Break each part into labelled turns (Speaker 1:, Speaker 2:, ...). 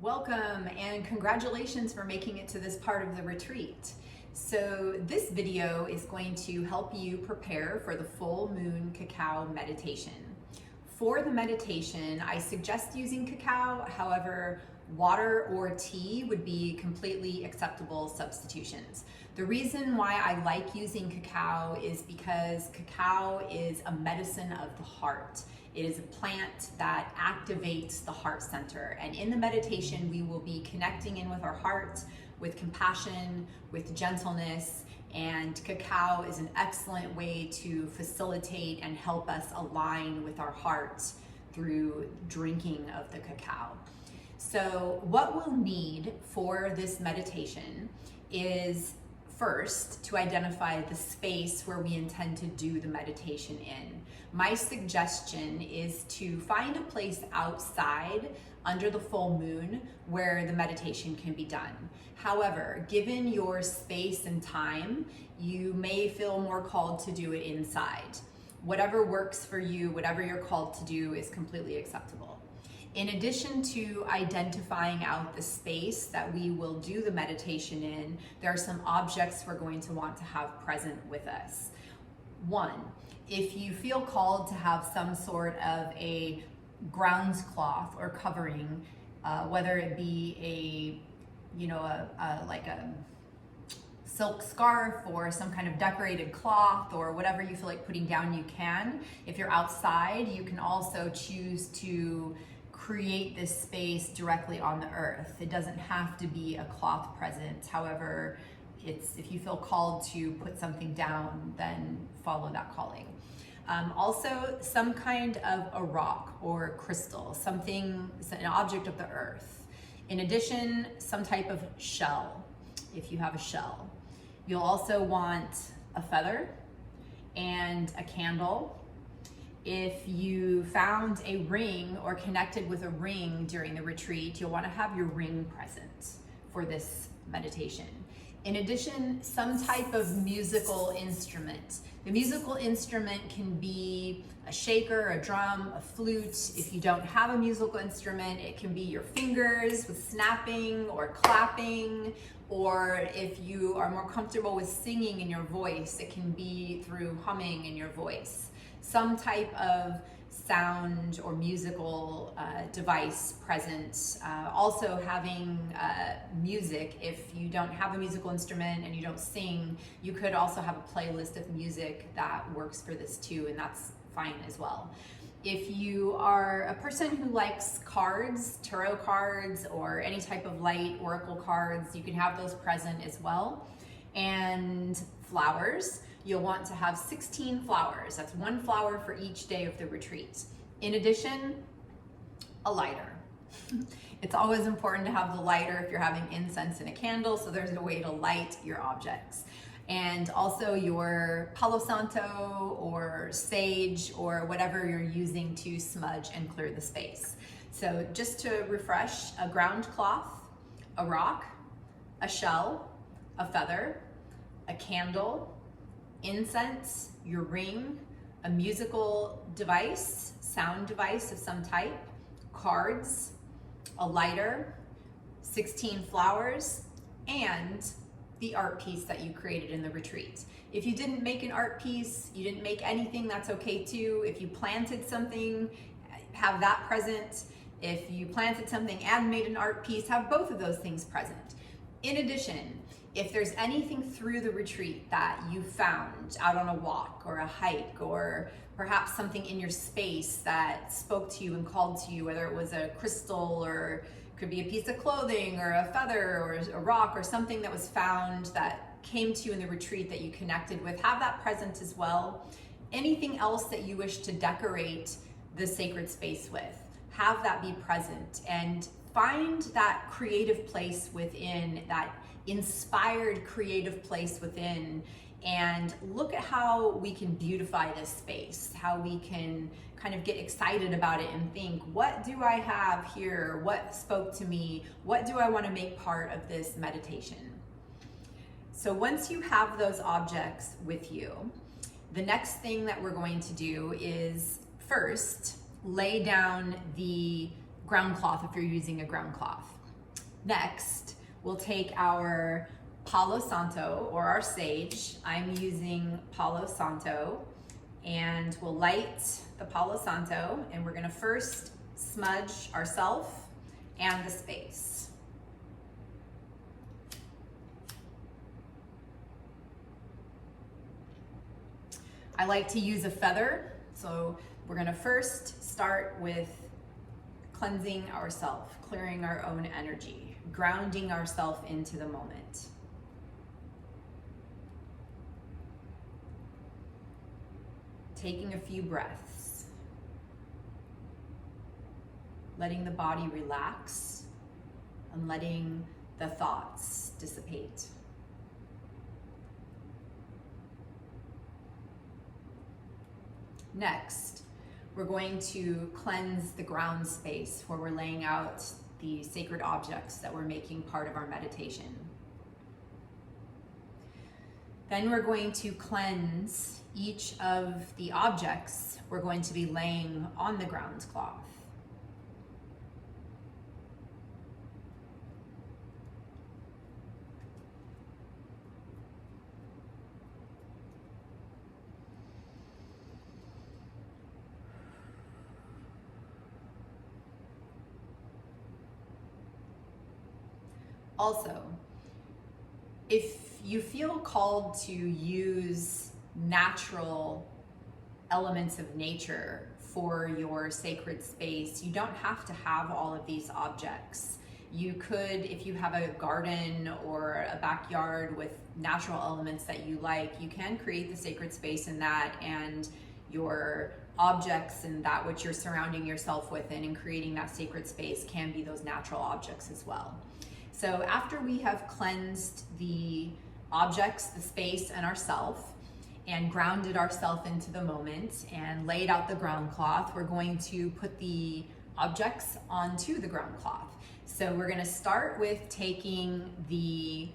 Speaker 1: Welcome and congratulations for making it to this part of the retreat. So this video is going to help you prepare for the full moon cacao meditation. For the meditation, I suggest using cacao. However, water or tea would be completely acceptable substitutions. The reason why I like using cacao is because cacao is a medicine of the heart. It is a plant that activates the heart center. And in the meditation, we will be connecting in with our heart, with compassion, with gentleness, and cacao is an excellent way to facilitate and help us align with our heart through drinking of the cacao. So what we'll need for this meditation is first to identify the space where we intend to do the meditation in. My suggestion is to find a place outside under the full moon where the meditation can be done. However, given your space and time, you may feel more called to do it inside. Whatever works for you, whatever you're called to do is completely acceptable. In addition to identifying out the space that we will do the meditation in, there are some objects we're going to want to have present with us. One, if you feel called to have some sort of a grounds cloth or covering, whether it be like a silk scarf or some kind of decorated cloth or whatever you feel like putting down, you can. If you're outside, you can also choose to create this space directly on the earth. It doesn't have to be a cloth present. However, if you feel called to put something down, then follow that calling. Also, some kind of a rock or crystal, an object of the earth. In addition, some type of shell, if you have a shell. You'll also want a feather and a candle. If you found a ring or connected with a ring during the retreat, you'll want to have your ring present for this meditation. In addition, some type of musical instrument. The musical instrument can be a shaker, a drum, a flute. If you don't have a musical instrument, it can be your fingers with snapping or clapping, or if you are more comfortable with singing in your voice, it can be through humming in your voice. Some type of sound or musical device present. Also having music. If you don't have a musical instrument and you don't sing, you could also have a playlist of music that works for this too, and that's fine as well. If you are a person who likes cards, tarot cards, or any type of light oracle cards, you can have those present as well. And flowers. You'll want to have 16 flowers. That's one flower for each day of the retreat. In addition, a lighter. It's always important to have the lighter if you're having incense and a candle, so there's a way to light your objects. And also your Palo Santo or sage or whatever you're using to smudge and clear the space. So just to refresh, a ground cloth, a rock, a shell, a feather, a candle, incense, your ring, a musical device, sound device of some type, cards, a lighter, 16 flowers, and the art piece that you created in the retreat. If you didn't make an art piece, you didn't make anything, that's okay too. If you planted something, have that present. If you planted something and made an art piece, have both of those things present. In addition, if there's anything through the retreat that you found out on a walk or a hike, or perhaps something in your space that spoke to you and called to you, whether it was a crystal or could be a piece of clothing or a feather or a rock or something that was found that came to you in the retreat that you connected with, have that present as well. Anything else that you wish to decorate the sacred space with, have that be present, and find that creative place within, that inspired creative place within, and look at how we can beautify this space, how we can kind of get excited about it and think, what do I have here? What spoke to me? What do I want to make part of this meditation? So once you have those objects with you, the next thing that we're going to do is first lay down the ground cloth if you're using a ground cloth. Next, we'll take our Palo Santo, or our sage. I'm using Palo Santo, and we'll light the Palo Santo, and we're gonna first smudge ourselves and the space. I like to use a feather, so we're gonna first start with cleansing ourselves, clearing our own energy, grounding ourselves into the moment. Taking a few breaths, letting the body relax and letting the thoughts dissipate. Next, we're going to cleanse the ground space where we're laying out the sacred objects that we're making part of our meditation. Then we're going to cleanse each of the objects we're going to be laying on the ground cloth. Also, if you feel called to use natural elements of nature for your sacred space, you don't have to have all of these objects. You could, if you have a garden or a backyard with natural elements that you like, you can create the sacred space in that, and your objects and that which you're surrounding yourself with and creating that sacred space can be those natural objects as well. So after we have cleansed the objects, the space, and ourself, and grounded ourselves into the moment and laid out the ground cloth, we're going to put the objects onto the ground cloth. So we're gonna start with taking the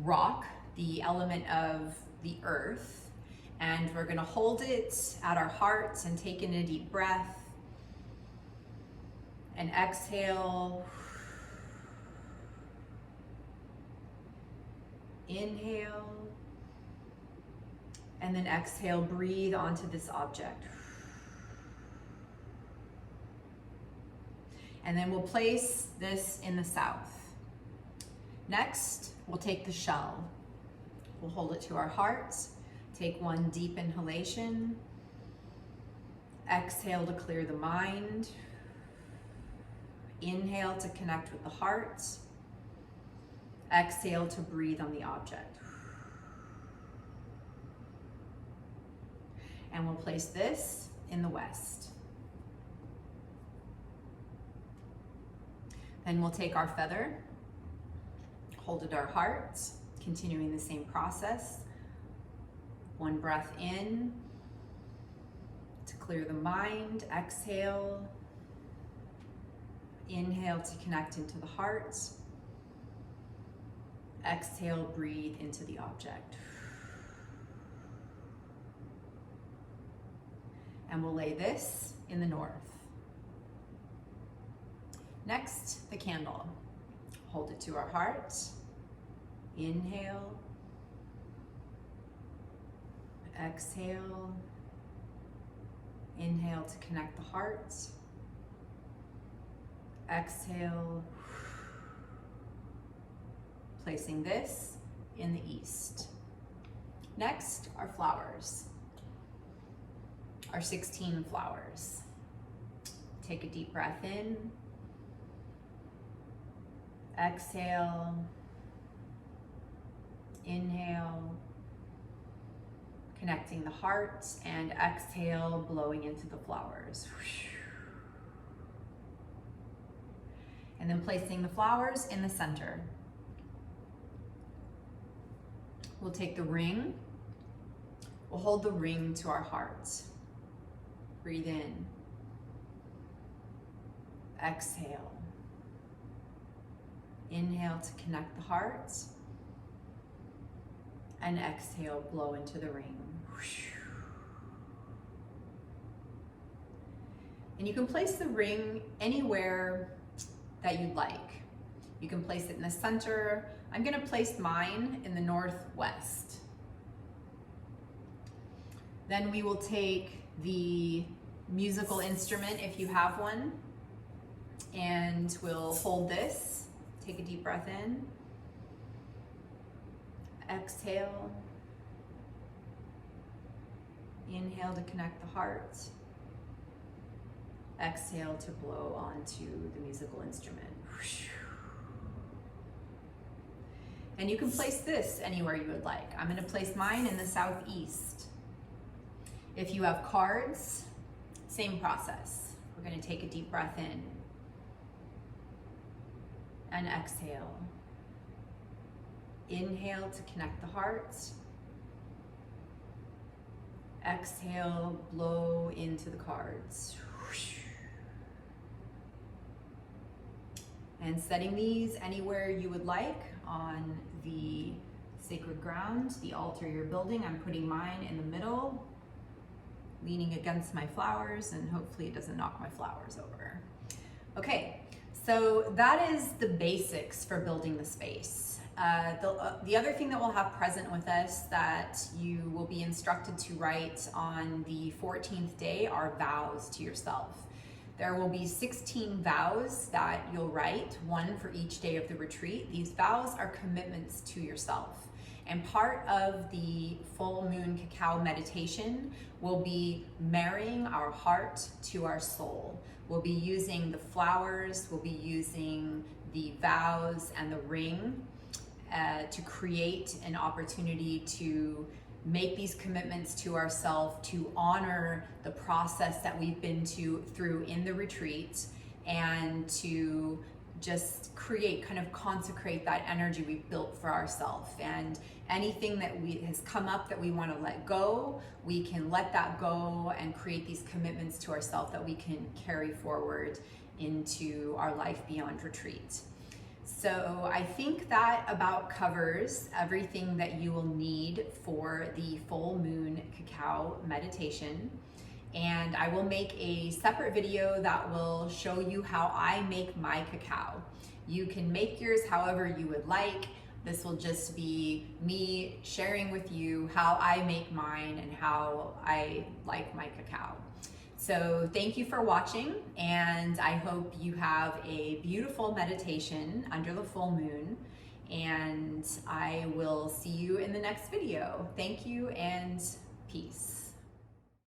Speaker 1: rock, the element of the earth, and we're gonna hold it at our hearts and take in a deep breath and exhale. Inhale, and then exhale, breathe onto this object. And then we'll place this in the south. Next, we'll take the shell. We'll hold it to our hearts. Take one deep inhalation. Exhale to clear the mind. Inhale to connect with the heart. Exhale to breathe on the object. And we'll place this in the west. Then we'll take our feather, hold it at our heart, continuing the same process. One breath in to clear the mind. Exhale. Inhale to connect into the heart. Exhale, breathe into the object. And we'll lay this in the north. Next, the candle. Hold it to our heart. Inhale. Exhale. Inhale to connect the heart. Exhale. Placing this in the east. Next, our flowers. Our 16 flowers. Take a deep breath in. Exhale. Inhale. Connecting the heart, and exhale, blowing into the flowers. And then placing the flowers in the center. We'll take the ring. We'll hold the ring to our heart. Breathe in. Exhale. Inhale to connect the heart. And exhale, blow into the ring. And you can place the ring anywhere that you'd like. You can place it in the center. I'm gonna place mine in the northwest. Then we will take the musical instrument, if you have one, and we'll hold this. Take a deep breath in. Exhale. Inhale to connect the heart. Exhale to blow onto the musical instrument. And you can place this anywhere you would like. I'm going to place mine in the southeast. If you have cards, same process. We're going to take a deep breath in and exhale. Inhale to connect the heart. Exhale, blow into the cards. And setting these anywhere you would like on the sacred ground, the altar you're building. I'm putting mine in the middle, leaning against my flowers, and hopefully it doesn't knock my flowers over. Okay, so that is the basics for building the space. The other thing that we'll have present with us that you will be instructed to write on the 14th day are vows to yourself. There will be 16 vows that you'll write, one for each day of the retreat. These vows are commitments to yourself. And part of the full moon cacao meditation will be marrying our heart to our soul. We'll be using the flowers, we'll be using the vows and the ring to create an opportunity to make these commitments to ourselves, to honor the process that we've been through in the retreat, and to just create, kind of consecrate that energy we've built for ourselves. And anything that has come up that we want to let go, we can let that go and create these commitments to ourselves that we can carry forward into our life beyond retreat. So I think that about covers everything that you will need for the full moon cacao meditation. And I will make a separate video that will show you how I make my cacao. You can make yours however you would like. This will just be me sharing with you how I make mine and how I like my cacao. So thank you for watching, and I hope you have a beautiful meditation under the full moon, and I will see you in the next video. Thank you and peace.